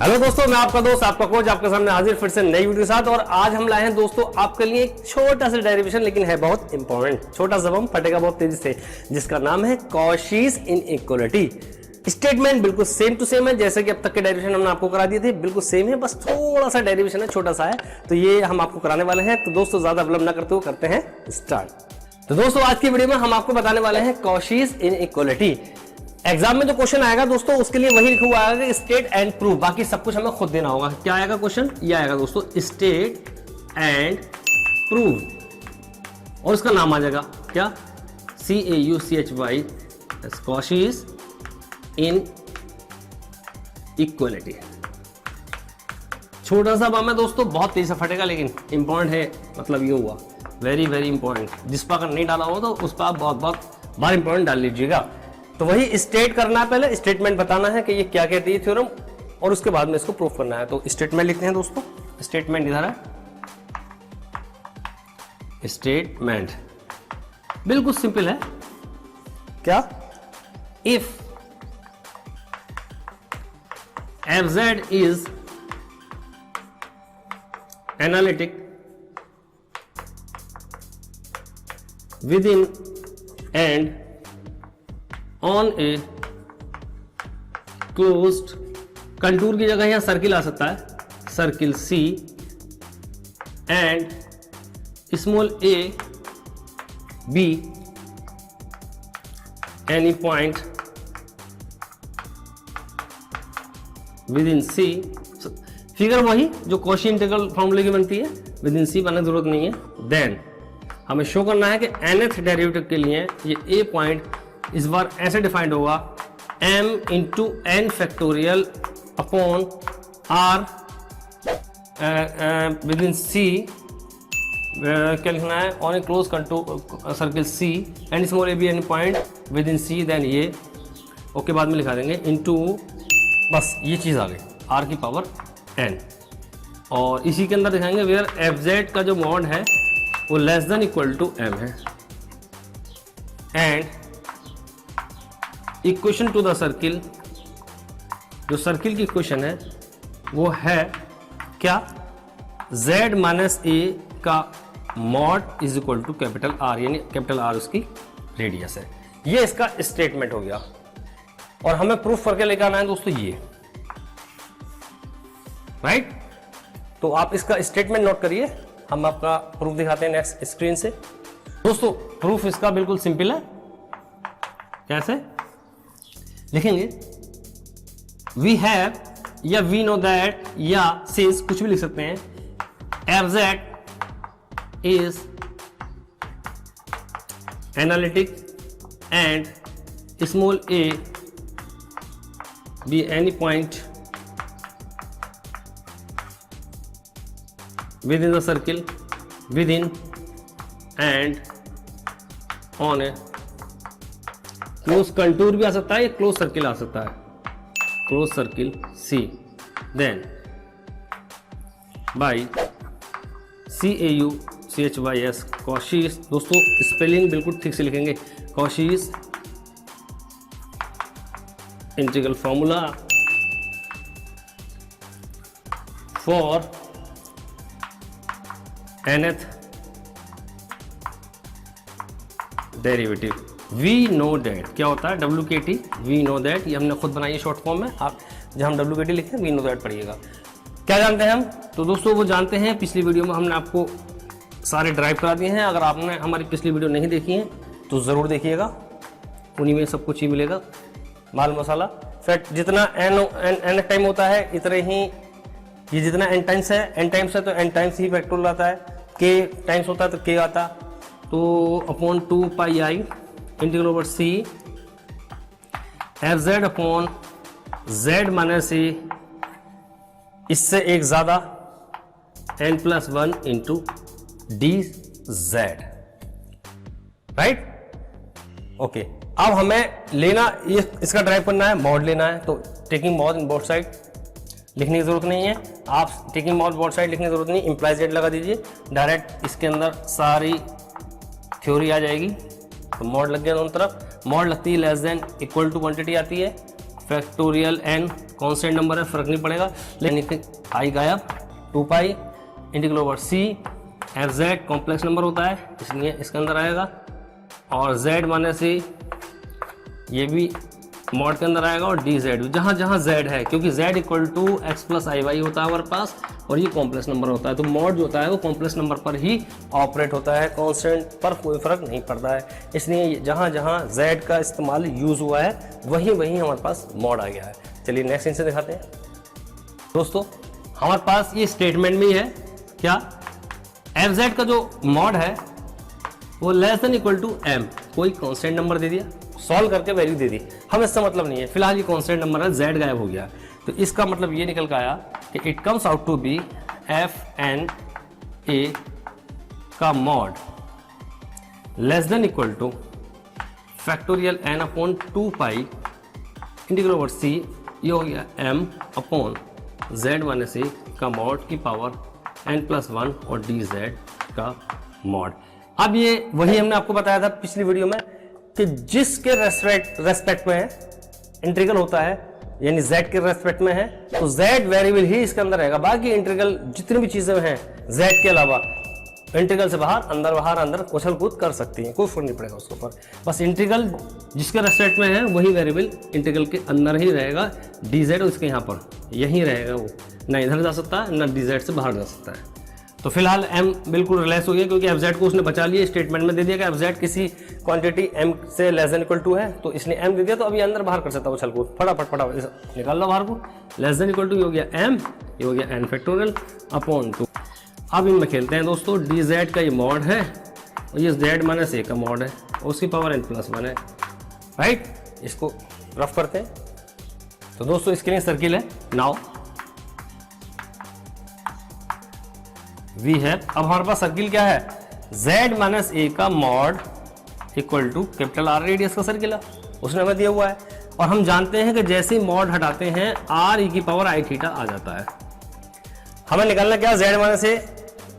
Hello दोस्तों, मैं आपका दोस्त आपका कोच आपके सामने हाजिर फिर से नई वीडियो के साथ। और आज हम लाए हैं दोस्तों आपके लिए एक छोटा सा डेरिवेशन, लेकिन है बहुत इंपॉर्टेंट। छोटा सा हम फटेगा बहुत तेजी से, जिसका नाम है कॉशीज इनइक्वालिटी। स्टेटमेंट बिल्कुल सेम टू सेम है जैसे कि अब तक के डेरिवेशन हमने आपको करा दिए थे, बिल्कुल सेम है, बस थोड़ा सा डेरिवेशन है, छोटा सा है, तो ये हम आपको कराने वाले हैं। तो दोस्तों ज्यादा विलंब ना करते हुए करते हैं स्टार्ट। तो दोस्तों आज की वीडियो में हम आपको बताने वाले हैं कॉशीज इनइक्वालिटी। एग्जाम में जो क्वेश्चन आएगा दोस्तों उसके लिए वही लिखा हुआ आएगा स्टेट एंड प्रूव, बाकी सब कुछ हमें खुद देना होगा। क्या आएगा क्वेश्चन? ये आएगा दोस्तों स्टेट एंड प्रूव, और उसका नाम आ जाएगा क्या? CAUCHY, कॉशीज इन इक्वलिटी। छोटा सा बाम है दोस्तों, बहुत तेज से फटेगा, लेकिन इंपॉर्टेंट है। मतलब ये हुआ वेरी वेरी इंपॉर्टेंट। जिस पर अगर नहीं डाला हो तो उस पर आप बहुत बहुत बार इंपॉर्टेंट डाल लीजिएगा। तो वही स्टेट करना है, पहले स्टेटमेंट बताना है कि ये क्या कहती है थ्योरम, और उसके बाद में इसको प्रूफ करना है। तो स्टेटमेंट लिखते हैं दोस्तों। स्टेटमेंट इधर है, स्टेटमेंट बिल्कुल सिंपल है। क्या? If FZ is analytic within and on a closed contour की जगह यहां सर्किल आ सकता है, circle C and small a b any point within C। Figure वही जो कॉशी इंटीग्रल फॉर्मूले की बनती है, विद इन C बनाने की जरूरत नहीं है। देन हमें शो करना है कि nth डेरिवेटिव के लिए ये a पॉइंट इस बार ऐसे डिफाइंड होगा m into n factorial upon r within C। क्या लिखना है? On a close contour circle C and small a b any point within C। Then ये ओके बाद में लिखा देंगे इंटू, बस ये चीज़ आ गई, r की पावर n। और इसी के अंदर दिखाएंगे वेयर FZ का जो मॉड है वो less than equal to m है, and equation to the circle, जो सर्किल की इक्वेशन है वो है क्या? Z माइनस a का mod is equal to capital R, यानी कैपिटल R उसकी रेडियस है। ये इसका स्टेटमेंट हो गया, और हमें प्रूफ करके लेकर आना है दोस्तों ये, राइट। तो आप इसका स्टेटमेंट नोट करिए, हम आपका प्रूफ दिखाते हैं नेक्स्ट स्क्रीन से। दोस्तों प्रूफ इसका बिल्कुल सिंपल है। कैसे लिखेंगे? वी हैव या वी नो दैट या सिंस, कुछ भी लिख सकते हैं। FZ is analytic and small a be any point within the circle within and on a close contour भी आ सकता है, क्लोज सर्किल आ सकता है, close circle C। Then by CAUCHYS Cauchy's. दोस्तों स्पेलिंग बिल्कुल ठीक से लिखेंगे, Cauchy's integral formula for nth derivative. We know that क्या होता है? WKT, वी नो दैट, ये हमने खुद बनाई है शॉर्ट फॉर्म में। आप जब हम WKT लिखें वी नो दैट पढ़िएगा। क्या जानते हैं हम? तो दोस्तों वो जानते हैं, पिछली वीडियो में हमने आपको सारे ड्राइव करा दिए हैं। अगर आपने हमारी पिछली वीडियो नहीं देखी है तो ज़रूर देखिएगा, उन्हीं में सब कुछ ही मिलेगा, माल मसाला। फैक्ट जितना n टाइम होता है इतने ही, ये जितना n टाइम्स है तो n टाइम्स ही फैक्टोरियल आता है, k टाइम्स होता है तो k आता। तो upon 2 pi i integral over C FZ upon Z minus a, इससे एक ज़्यादा n+1 into DZ, right. Okay, अब हमें लेना ये, इसका ड्राइव करना है, मॉड लेना है। तो taking mod in both side लिखने की जरूरत नहीं है, आप टेकिंग मॉड बोथ साइड लिखने की जरूरत नहीं, इंप्लाइज जेड लगा दीजिए, डायरेक्ट इसके अंदर सारी थ्योरी आ जाएगी। तो मॉड लग गया दोनों तरफ, मॉड लगती है less than equal to quantity आती है, फैक्टोरियल एन कॉन्स्टेंट नंबर है, फर्क नहीं पड़ेगा, लेकिन आई गायब, 2 pi integral over C F Z complex number होता है इसलिए इसके अंदर आएगा, और जेड माइनस सी ये भी मॉड के अंदर आएगा, और डी जेड जहाँ जहाँ जेड है, क्योंकि Z equal to X plus I Y होता है हमारे पास और ये कॉम्प्लेक्स नंबर होता है, तो मॉड जो होता है वो कॉम्प्लेक्स नंबर पर ही ऑपरेट होता है, कांस्टेंट पर कोई फर्क नहीं पड़ता है। इसलिए जहाँ जहाँ जेड का इस्तेमाल यूज़ हुआ है वहीं वहीं हमारे पास मॉड आ गया है। चलिए नेक्स्ट इनसे दिखाते हैं दोस्तों। हमारे पास ये स्टेटमेंट में ही है क्या, एफ जेड का जो मॉड है वो less than equal to M, कोई कांस्टेंट नंबर दे दिया, सॉल्व करके वैल्यू दे दी, हमें इससे मतलब नहीं है, फिलहाल ये कांस्टेंट नंबर है, z गायब हो गया, तो इसका मतलब ये निकल कर आया कि it comes out to be F N A का mod less than equal to factorial N upon 2 pi integral over C, ये हो गया m upon z minus A का मॉड की पावर n+1 और डी जेड का मॉड। अब ये वही हमने आपको बताया था पिछली वीडियो में कि जिसके रेस्पेक्ट में है इंटीग्रल होता है, यानी z के रेस्पेक्ट में है तो z वेरिएबल ही इसके अंदर रहेगा, बाकी इंटीग्रल जितनी भी चीजें हैं z के अलावा इंटीग्रल से बाहर अंदर उछल कूद कर सकती हैं, कोई फर्क नहीं पड़ेगा उसके ऊपर, बस इंटीग्रल जिसके रेस्पेक्ट में है वही वेरिएबल इंटीग्रल के अंदर ही रहेगा, डी जेड उसके यहाँ पर यहीं रहेगा, वो ना इधर जा सकता है ना डी जेड से बाहर जा सकता है। तो फिलहाल m बिल्कुल रिलैक्स हो गया क्योंकि एफ जेड को उसने बचा लिया, स्टेटमेंट में दे दिया कि एफ जेड किसी क्वांटिटी m से लेस देन इक्वल टू है, तो इसने m दे दिया, तो अभी अंदर बाहर कर सकता है उछल कूद, फटाफट निकाल लो बाहर को, लेस देन इक्वल टू हो गया m, ये हो गया n फैक्टोरियल अपॉन 2। अब इनमें खेलते हैं दोस्तों, डी जेड का ये मॉड है और ये z माइनस ए का मॉड है, उसकी पावर n+1 है, राइट, इसको रफ करते हैं। तो दोस्तों इसके लिए सर्किल है, नाउ वी हैव, अब हमारे पास सर्किल क्या है, z माइनस ए का mod equal to capital R radius का सर्किल है, उसने हमें दिया हुआ है, और हम जानते हैं कि जैसे ही मॉड हटाते हैं r e की पावर i थीटा आ जाता है। हमें निकालना क्या, z माइनस ए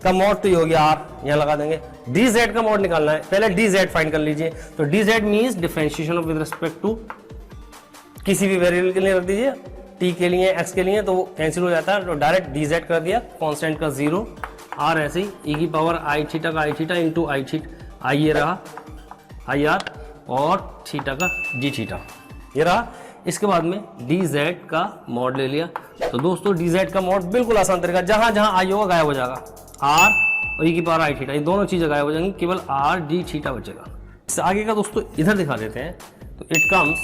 का मॉड तो ये हो गया r, यहाँ लगा देंगे, डी जेड का मॉड निकालना है, पहले डी जेड फाइंड कर लीजिए, तो D Z means differentiation with respect to किसी भी वेरिएबल के लिए रख दीजिए, t के लिए x के लिए, तो वो कैंसिल हो जाता है, तो डायरेक्ट डी जेड कर दिया, कॉन्स्टेंट का 0, r ऐसे ही e की पावर i थीटा का i theta into i theta, i ये रहा i r और थीटा का g थीटा ये रहा। इसके बाद में डी जेड का मॉड ले लिया, तो दोस्तों डी जेड का मॉड बिल्कुल आसान तरीका, जहां जहां i होगा गायब हो जाएगा, r और e की पावर i थीटा, ये दोनों चीजें गायब हो जाएंगी, केवल r d थीटा बचेगा। इससे आगे का दोस्तों इधर दिखा देते हैं, तो it comes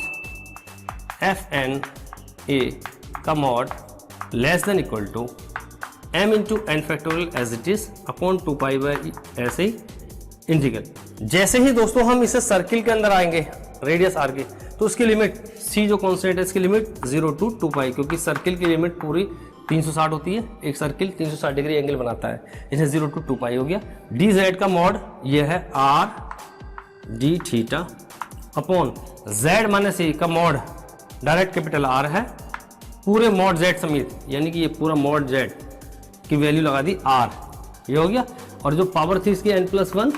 F N A का mod less than equal to m into N factorial as it is upon 2 pi by ऐसे ही इंटीग्रल। जैसे ही दोस्तों हम इसे सर्किल के अंदर आएंगे रेडियस r की, तो उसकी लिमिट c जो कॉन्स्टेंट है इसकी लिमिट 0 टू 2 पाई, क्योंकि सर्किल की लिमिट पूरी 360 होती है, एक सर्किल 360 डिग्री एंगल बनाता है, इसे 0 टू 2 पाई हो गया। डी जेड का मॉड ये है r d theta upon z minus A का मॉड डायरेक्ट कैपिटल R है, पूरे मॉड z समेत, यानी कि ये पूरा मॉड z की वैल्यू लगा दी r, ये हो गया, और जो पावर थी इसकी n+1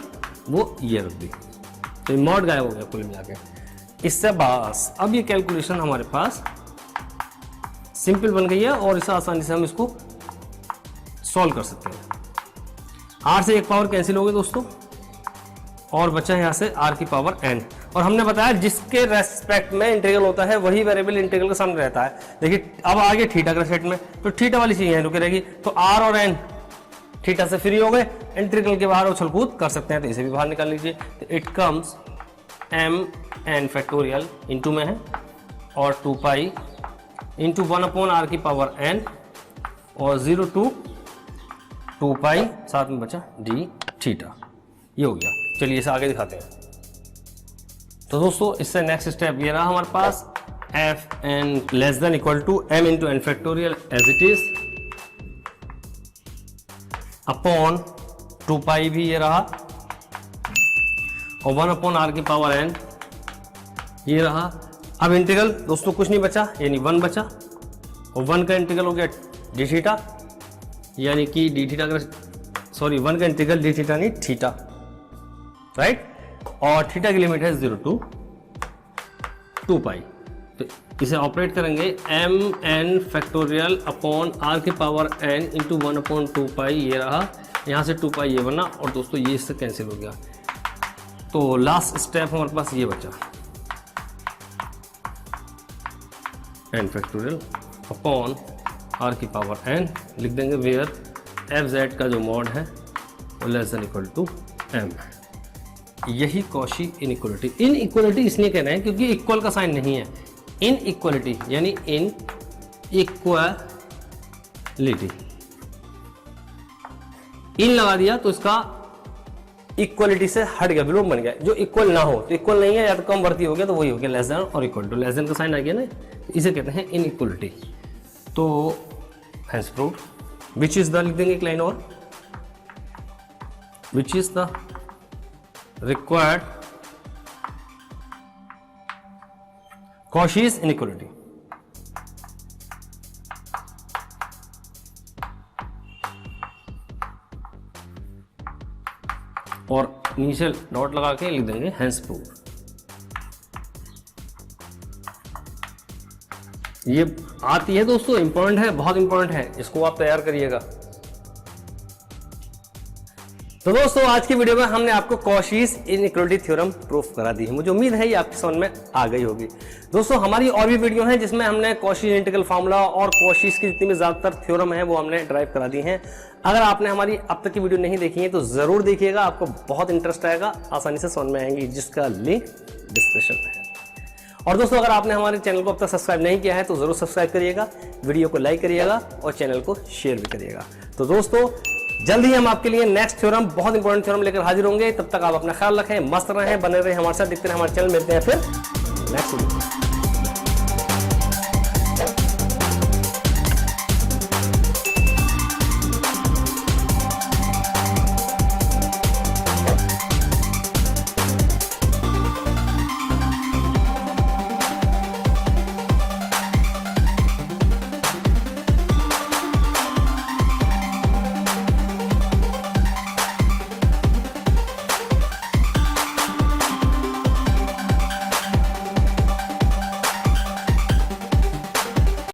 वो ये रख दी, तो ये मॉड गायब हो गया कुल मिला के। इससे बस अब ये कैलकुलेशन हमारे पास सिंपल बन गई है और इसे आसानी से हम इसको सॉल्व कर सकते हैं। r से एक पावर कैंसिल हो गई दोस्तों, और बचा है यहाँ से r की पावर n, और हमने बताया जिसके रेस्पेक्ट में इंटीग्रल होता है वही वेरिएबल इंटीग्रल के सामने रहता है। देखिए अब आगे थीटा के रेस्पेक्ट में, तो थीटा वाली चीज यहाँ रुके रहेगी, तो r और n थीटा से फ्री हो गए, इंटीग्रल के बाहर उछल कूद कर सकते हैं, तो इसे भी बाहर निकाल लीजिए, तो it comes m n factorial into में है और 2 पाई इंटू 1 अपॉन r की पावर n और 0 टू 2 पाई, साथ में बचा d थीटा, ये हो गया। चलिए इसे आगे दिखाते हैं। तो दोस्तों इससे नेक्स्ट स्टेप ये रहा हमारे पास, F N less than equal to m into N factorial as it is upon 2 pi भी ये रहा, और 1 अपॉन r की पावर n ये रहा। अब इंटीग्रल दोस्तों कुछ नहीं बचा, यानी 1 बचा, और 1 का इंटीग्रल हो गया डी थीटा, यानी कि डी थीटा का, सॉरी 1 का इंटीग्रल डी थीटा नहीं थीटा, राइट, और थीटा की लिमिट है 0 टू 2 पाई, तो इसे ऑपरेट करेंगे mn फैक्टोरियल अपॉन r की पावर n इंटू 1/2 ये रहा, यहाँ से 2 ये बना और दोस्तों ये इससे कैंसिल हो गया। तो लास्ट स्टेप हमारे पास ये बचा, n फैक्टोरियल अपॉन r की पावर n लिख देंगे वेयर fz का जो मॉड है वो less than equal to m। यही कॉशी इनइक्वालिटी, इनइक्वालिटी इसलिए कहना है क्योंकि इक्वल का साइन नहीं है, इन इक्वालिटी यानी इन इक्वालिटी, इन लगा दिया तो इसका इक्वालिटी से हट गया, विलोम बन गया। जो इक्वल ना हो तो इक्वल नहीं है, या तो कम वर्ती हो गया तो वही हो गया लेस देन और इक्वल टू, लेस देन का साइन आ गया ना, इसे कहते हैं इन इक्वालिटी। तो hence proved, which is the लिख देंगे एक लाइन और, which is the required Cauchy's inequality। और इनिशियल डॉट लगा के लिख देंगे हेंस प्रूव। ये आती है दोस्तों, इंपॉर्टेंट है, बहुत इंपॉर्टेंट है, इसको आप तैयार करिएगा। तो दोस्तों आज की वीडियो में हमने आपको कॉशीज इनइक्वालिटी थ्योरम प्रूफ करा दी है। मुझे उम्मीद है ये आपकी समझ में आ गई होगी। दोस्तों हमारी और भी वीडियो हैं जिसमें हमने कॉशीज इंटीग्रल फार्मूला और कॉशीज की जितनी भी ज्यादातर थ्योरम है वो हमने ड्राइव करा दी हैं। अगर आपने हमारी अब तक की वीडियो नहीं देखी है तो जरूर देखिएगा, आपको बहुत इंटरेस्ट आएगा, आसानी से समझ में आएंगी, जिसका लिंक डिस्क्रिप्शन में है। और दोस्तों अगर आपने हमारे चैनल को अब तक सब्सक्राइब नहीं किया है तो जरूर सब्सक्राइब करिएगा, वीडियो को लाइक करिएगा और चैनल को शेयर भी करिएगा। तो दोस्तों जल्दी हम आपके लिए नेक्स्ट थ्योरम, बहुत इंपॉर्टेंट थ्योरम लेकर हाजिर होंगे। तब तक आप अपना ख्याल रखें, मस्त रहें, बने रहें हमारे साथ, देखते रहें हमारे चैनल। मिलते हैं फिर नेक्स्ट वीडियो।